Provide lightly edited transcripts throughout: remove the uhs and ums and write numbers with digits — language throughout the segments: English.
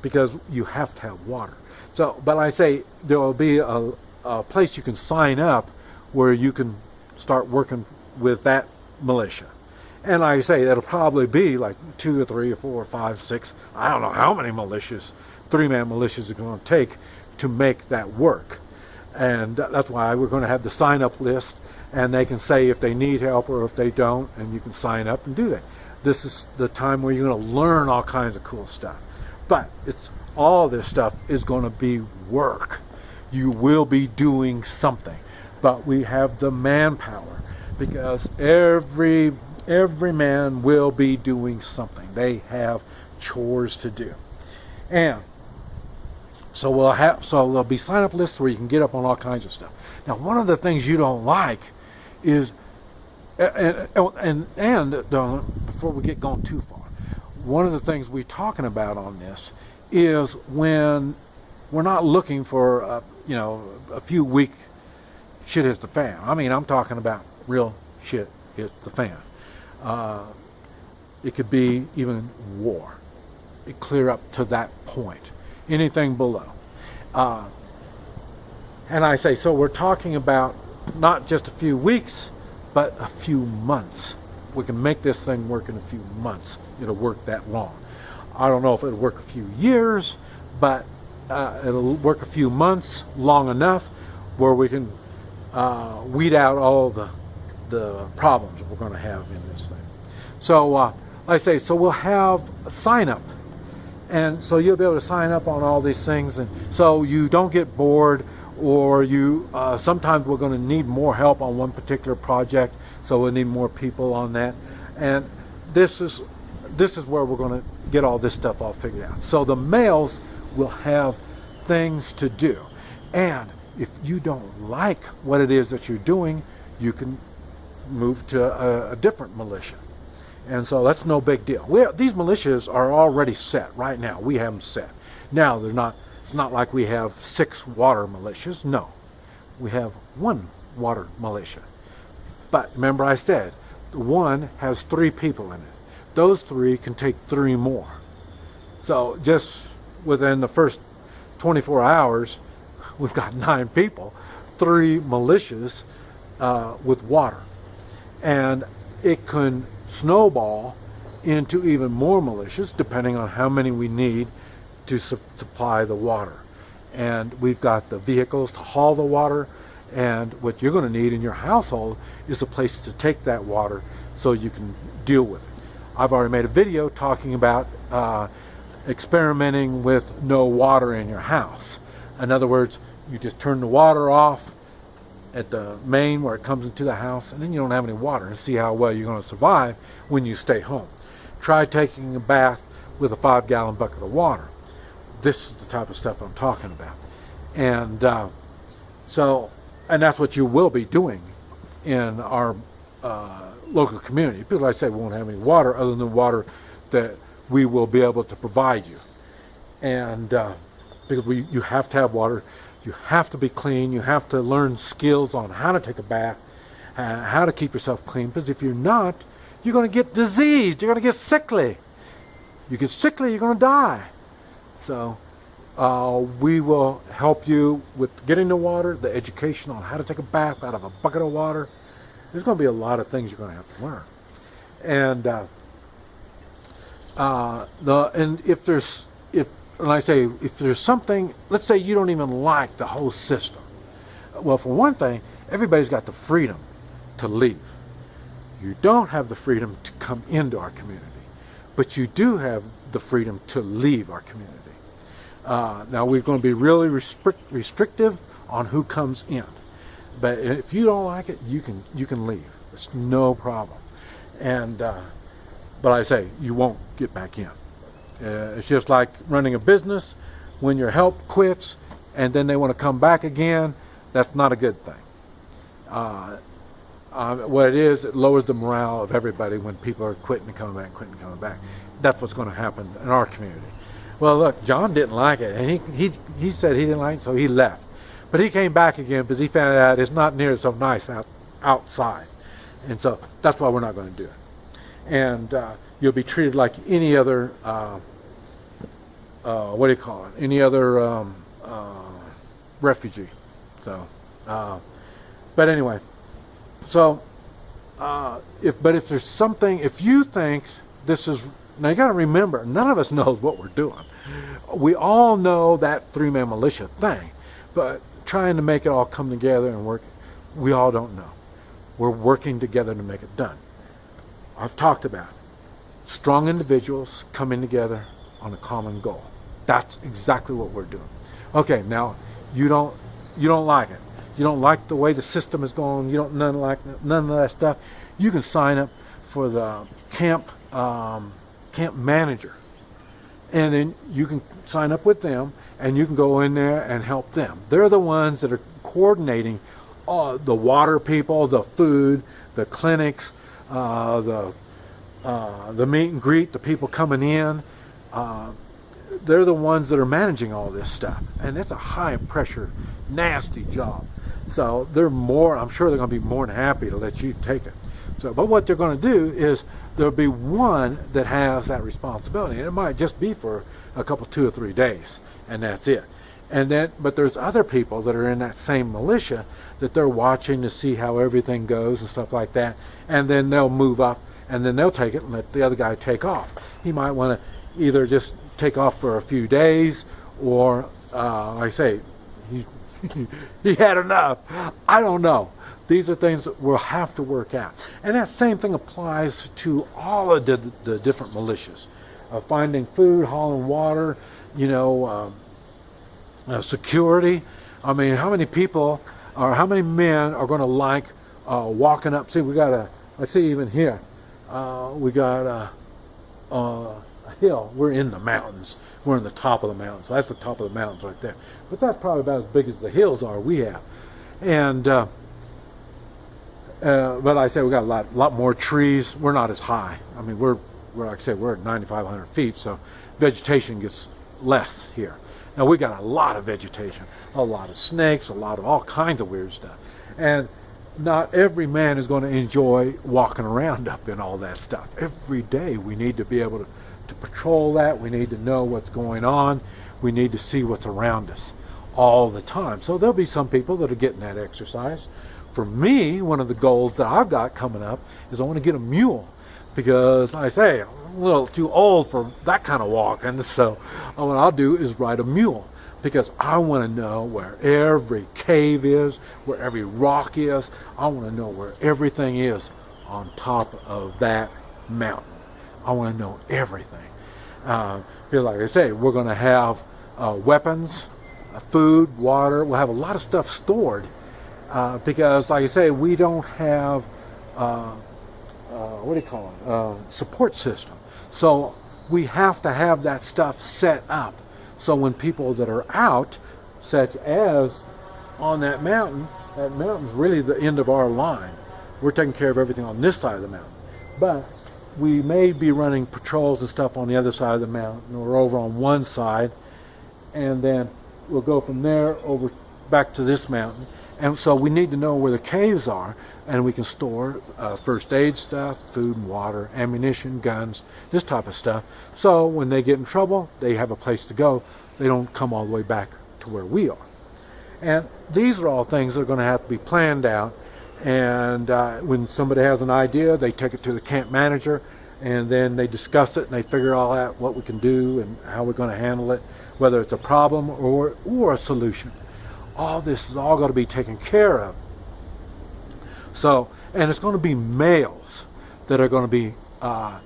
because you have to have water. So, but I say there will be a place you can sign up where you can start working with that militia. And I say it'll probably be like 2 or 3 or 4 or 5, 6, I don't know how many militias, 3-man militias are going to take to make that work. And that's why we're going to have the sign-up list, and they can say if they need help or if they don't, and you can sign up and do that. This is the time where you're going to learn all kinds of cool stuff. But all this stuff is going to be work. You will be doing something. But we have the manpower, because every man will be doing something. They have chores to do. And so there'll be sign-up lists where you can get up on all kinds of stuff. Now, one of the things you don't like is, and before we get going too far, one of the things we're talking about on this is when we're not looking for a few week shit hits the fan. I mean, I'm talking about real shit hits the fan. It could be even war. It clear up to that point. Anything below. And I say, so we're talking about not just a few weeks, but a few months. We can make this thing work in a few months. It'll work that long. I don't know if it'll work a few years, but it'll work a few months, long enough where we can weed out all the problems that we're going to have in this thing. So, like I say, so we'll have a sign up. And so you'll be able to sign up on all these things, and so you don't get bored, or you sometimes we're going to need more help on one particular project, so we'll need more people on that. And this is where we're going to get all this stuff all figured out. So the males will have things to do, and if you don't like what it is that you're doing, you can move to a different militia. And so that's no big deal. These militias are already set right now. We have them set. Now it's not like we have 6 water militias. No, we have 1 water militia. But remember I said, the one has 3 people in it. Those 3 can take 3 more. So just within the first 24 hours, we've got 9 people, 3 militias with water. And it can snowball into even more militias depending on how many we need to supply the water. And we've got the vehicles to haul the water, and what you're going to need in your household is a place to take that water so you can deal with it. I've already made a video talking about experimenting with no water in your house. In other words, you just turn the water off at the main where it comes into the house, and then you don't have any water, and see how well you're going to survive when you stay home. Try taking a bath with a 5-gallon bucket of water. This is the type of stuff I'm talking about. And and that's what you will be doing in our local community. People, like I say, won't have any water other than the water that we will be able to provide you. And because you have to have water, you have to be clean, you have to learn skills on how to take a bath, how to keep yourself clean, because if you're not, you're going to get diseased, you're going to get sickly. You get sickly, you're going to die. So we will help you with getting the water, the education on how to take a bath out of a bucket of water. There's going to be a lot of things you're going to have to learn. And if there's something, let's say you don't even like the whole system. Well, for one thing, everybody's got the freedom to leave. You don't have the freedom to come into our community, but you do have the freedom to leave our community. Now we're going to be really restrictive on who comes in, but if you don't like it, you can leave. It's no problem. And but I say you won't get back in. It's just like running a business. When your help quits and then they want to come back again, that's not a good thing. What it is, it lowers the morale of everybody when people are quitting and coming back, quitting and coming back. That's what's going to happen in our community. Well, look, John didn't like it, and he said he didn't like it, so he left. But he came back again because he found out it's not near so nice outside. And so that's why we're not going to do it. And you'll be treated like any other what do you call it? Any other refugee. So, but anyway, so if there's something, if you think this is, now you got to remember, none of us knows what we're doing. We all know that three-man militia thing, but trying to make it all come together and work, we all don't know. We're working together to make it done. I've talked about strong individuals coming together on a common goal. That's exactly what we're doing. Okay, now you don't like it. You don't like the way the system is going. You don't none of that stuff. You can sign up for the camp manager, and then you can sign up with them, and you can go in there and help them. They're the ones that are coordinating the water people, the food, the clinics, the meet and greet, the people coming in. They're the ones that are managing all this stuff, and it's a high pressure, nasty job. So I'm sure they're going to be more than happy to let you take it. So, but what they're going to do is there'll be one that has that responsibility, and it might just be for a couple, 2 or 3 days, and that's it. And then, but there's other people that are in that same militia that they're watching to see how everything goes and stuff like that, and then they'll move up, and then they'll take it and let the other guy take off. He might want to either just take off for a few days, or like I say, he had enough. I don't know. These are things that we'll have to work out. And that same thing applies to all of the different militias. Finding food, hauling water, security. I mean, how many people or how many men are going to like walking up? See, we got let's see, even here, we got a hill. We're in the mountains. We're in the top of the mountains. So that's the top of the mountains right there. But that's probably about as big as the hills are we have. And but I say we got a lot more trees. We're not as high. I mean, we're like I said, we're at 9,500 feet, so vegetation gets less here. Now we got a lot of vegetation, a lot of snakes, a lot of all kinds of weird stuff, and not every man is going to enjoy walking around up in all that stuff. Every day we need to be able to patrol that. We need to know what's going on. We need to see what's around us all the time. So there'll be some people that are getting that exercise. For me, one of the goals that I've got coming up is I want to get a mule, because like I say, I'm a little too old for that kind of walking. So what I'll do is ride a mule, because I want to know where every cave is, where every rock is. I want to know where everything is on top of that mountain. I want to know everything. Because like I say, we're going to have weapons, food, water. We'll have a lot of stuff stored, because like I say, we don't have what do you call it? Support system. So we have to have that stuff set up. So when people that are out, such as on that mountain's really the end of our line. We're taking care of everything on this side of the mountain. But we may be running patrols and stuff on the other side of the mountain, or over on one side, and then we'll go from there over back to this mountain. And so we need to know where the caves are, and we can store first aid stuff, food and water, ammunition, guns, this type of stuff. So when they get in trouble, they have a place to go. They don't come all the way back to where we are. And these are all things that are going to have to be planned out. And when somebody has an idea, they take it to the camp manager, and then they discuss it, and they figure all out what we can do and how we're going to handle it, whether it's a problem or a solution. All this is all going to be taken care of. So, and it's going to be males that are going to be not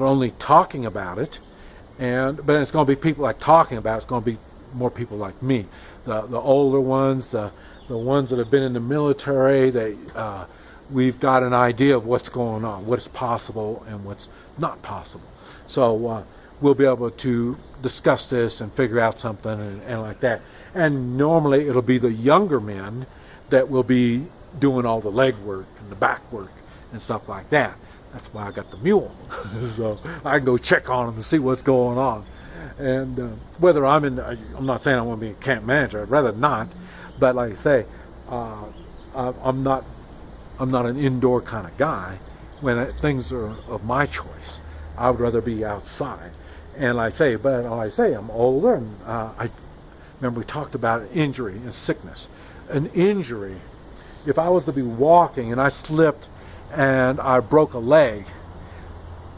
only talking about it, but it's going to be people like talking about it. It's going to be more people like me, the older ones, the ones that have been in the military. We've got an idea of what's going on, what's possible and what's not possible. So we'll be able to discuss this and figure out something and like that. And normally it'll be the younger men that will be doing all the leg work and the back work and stuff like that. That's why I got the mule. So I can go check on them and see what's going on. And whether I'm not saying I want to be a camp manager, I'd rather not. But like I say, I'm not an indoor kind of guy. When things are of my choice, I would rather be outside. And like I say, I'm older, and I remember we talked about injury and sickness. An injury, if I was to be walking and I slipped and I broke a leg,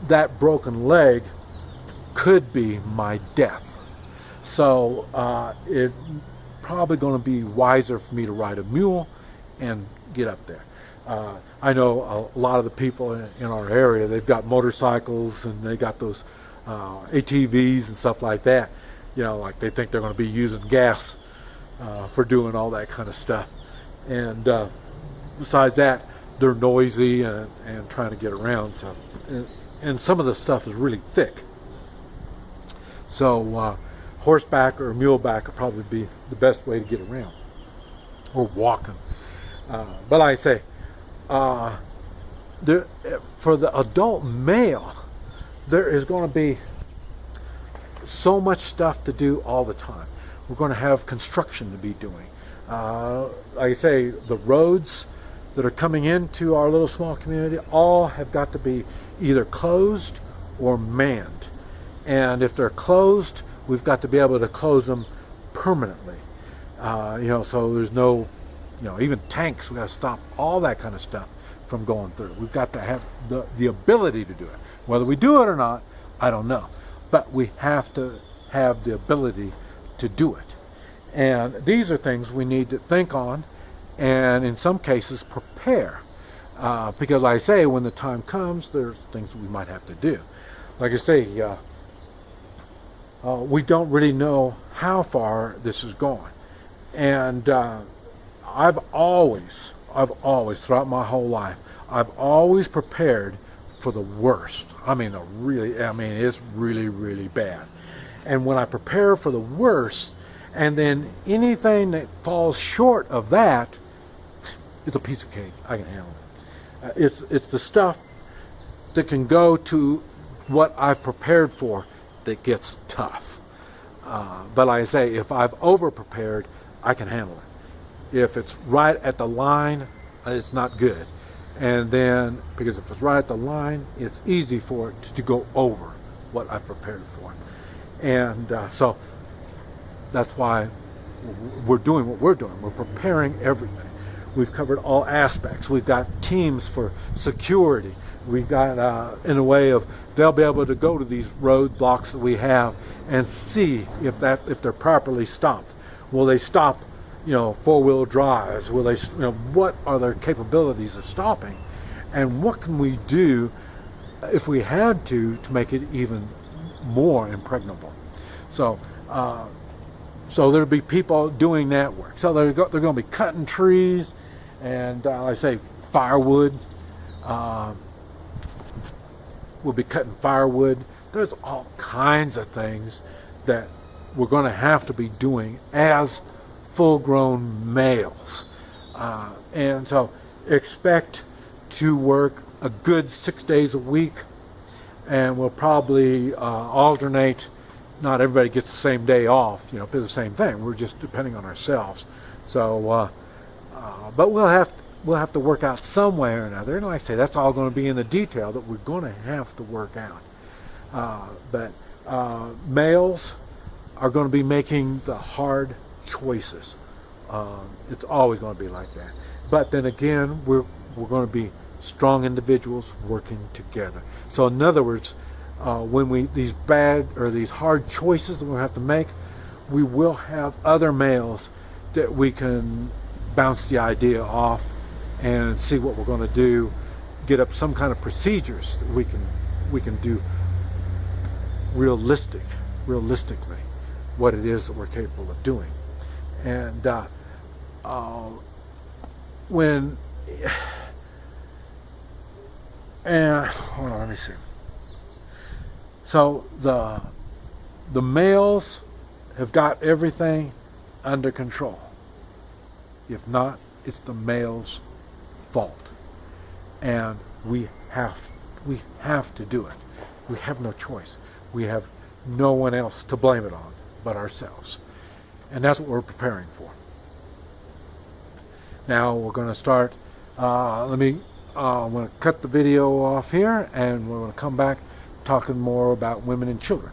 that broken leg could be my death. So it's probably going to be wiser for me to ride a mule and get up there. I know a lot of the people in our area, they've got motorcycles and they got those ATVs and stuff like that. You know, like they think they're going to be using gas for doing all that kind of stuff. And besides that, they're noisy and trying to get around. So, and some of the stuff is really thick. So horseback or muleback would probably be the best way to get around, or walking. But like I say, for the adult male, there is going to be so much stuff to do all the time. We're going to have construction to be doing. Like I say, the roads that are coming into our little small community all have got to be either closed or manned. And if they're closed, we've got to be able to close them permanently. So there's no, even tanks, we've got to stop all that kind of stuff from going through. We've got to have the ability to do it. Whether we do it or not, I don't know. But we have to have the ability to do it. And these are things we need to think on, and in some cases prepare. Because like I say, when the time comes, there's things that we might have to do. Like I say, we don't really know how far this is going. And I've always, throughout my whole life, I've always prepared for the worst. It's really, really bad. And when I prepare for the worst, and then anything that falls short of that, it's a piece of cake. I can handle it. It's the stuff that can go to what I've prepared for that gets tough. But like I say, if I've over-prepared, I can handle it. If it's right at the line, it's not good. And then, because if it's right at the line, it's easy for it to go over what I've prepared for. And so that's why we're doing what we're doing. We're preparing everything. We've covered all aspects. We've got teams for security. We've got, in a way of, they'll be able to go to these roadblocks that we have and see if they're properly stopped. Will they stop, four-wheel drives? Will they, what are their capabilities of stopping? And what can we do if we had to make it even more impregnable? So, there'll be people doing that work. So they're going to be cutting trees, and like I say, firewood. We'll be cutting firewood. There's all kinds of things that we're going to have to be doing as full-grown males. And so expect to work a good 6 days a week, and we'll probably alternate. Not everybody gets the same day off, do the same thing. We're just depending on ourselves. So, but we'll have to work out some way or another. And like I say, that's all going to be in the detail that we're going to have to work out. But males are going to be making the hard choices. It's always going to be like that. But then again, we're going to be strong individuals working together. So in other words, when these hard choices that we'll have to make, we will have other males that we can bounce the idea off and see what we're going to do, get up some kind of procedures that we can do realistically what it is that we're capable of doing. And hold on, let me see. So the males have got everything under control. If not, it's the male's fault. And we have to do it. We have no choice. We have no one else to blame it on but ourselves. And that's what we're preparing for. Now we're going to start, I'm going to cut the video off here, and we're going to come back talking more about women and children.